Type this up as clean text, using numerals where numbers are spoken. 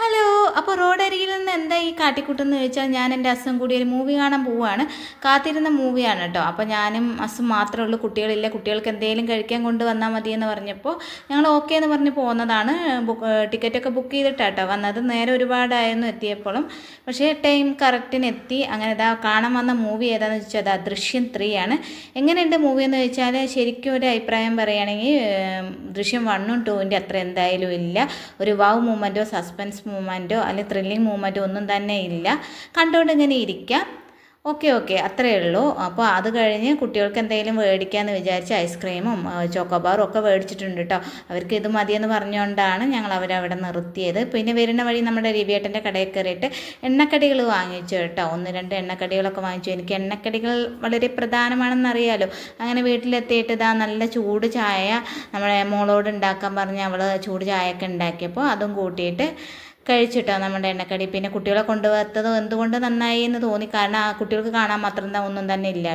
Hello. അപ്പോൾ റോഡരികിൽ നിന്ന് എന്താ ഈ കാട്ടിക്കൂട്ടെന്ന് ചോദിച്ചാൽ ഞാൻ എൻ്റെ അസും കൂടി ഒരു മൂവി കാണാൻ പോവുകയാണ്. കാത്തിരുന്ന മൂവിയാണ് കേട്ടോ. അപ്പോൾ ഞാനും അസും മാത്രമേ ഉള്ളൂ, കുട്ടികളില്ല. കുട്ടികൾക്ക് എന്തെങ്കിലും കഴിക്കാൻ കൊണ്ടുവന്നാൽ മതിയെന്ന് പറഞ്ഞപ്പോൾ ഞങ്ങൾ ഓക്കെ എന്ന് പറഞ്ഞ് പോകുന്നതാണ്. ടിക്കറ്റൊക്കെ ബുക്ക് ചെയ്തിട്ടാട്ടോ വന്നത്. നേരെ ഒരുപാടായിരുന്നു എത്തിയപ്പോഴും, പക്ഷേ ടൈം കറക്റ്റിന് എത്തി. അങ്ങനെ ഇതാ കാണാൻ വന്ന മൂവി ഏതാണെന്ന് വെച്ചാൽ അതാ ദൃശ്യം 3 ആണ്. എങ്ങനെയുണ്ട് മൂവി എന്ന് ചോദിച്ചാൽ ശരിക്കും ഒരു അഭിപ്രായം പറയുകയാണെങ്കിൽ ദൃശ്യം 1ഉം 2ൻ്റെ അത്ര എന്തായാലും ഇല്ല. ഒരു വാവ് മൂമെൻറ്റോ സസ്പെൻസ് മൂമെൻറ്റോ അല്ലെങ്കിൽ ത്രില്ലിംഗ് മൂമെൻറ്റോ ഒന്നും തന്നെ ഇല്ല. കണ്ടുകൊണ്ട് ഇങ്ങനെ ഇരിക്കാം. ഓക്കെ അത്രയേ ഉള്ളൂ. അപ്പോൾ അത് കഴിഞ്ഞ് കുട്ടികൾക്ക് എന്തെങ്കിലും മേടിക്കാമെന്ന് വിചാരിച്ച് ഐസ്ക്രീമും ചോക്കോബാറും ഒക്കെ മേടിച്ചിട്ടുണ്ട് കേട്ടോ. അവർക്ക് ഇത് മതിയെന്ന് പറഞ്ഞുകൊണ്ടാണ് ഞങ്ങൾ അവരവിടെ നിർത്തിയത്. പിന്നെ വരുന്ന വഴി നമ്മുടെ രവിയേട്ടൻ്റെ കടയിൽ കയറിയിട്ട് എണ്ണക്കടികൾ വാങ്ങിച്ചു കേട്ടോ. 1-2 എണ്ണക്കടികളൊക്കെ വാങ്ങിച്ചു. എനിക്ക് എണ്ണക്കടികൾ വളരെ പ്രധാനമാണെന്നറിയാലോ. അങ്ങനെ വീട്ടിലെത്തിയിട്ട് ഇതാ നല്ല ചൂട് ചായ നമ്മളെ മോളോട് ഉണ്ടാക്കാൻ പറഞ്ഞ് അവൾ ചൂട് ചായയൊക്കെ ഉണ്ടാക്കിയപ്പോൾ അതും കൂട്ടിയിട്ട് കഴിച്ചിട്ടോ നമ്മുടെ എണ്ണക്കടി. പിന്നെ കുട്ടികളെ കൊണ്ടുപോകാത്തത് എന്തുകൊണ്ട് നന്നായി എന്ന് തോന്നി. കാരണം ആ കുട്ടികൾക്ക് കാണാൻ മാത്രം ഒന്നും തന്നെ ഇല്ല.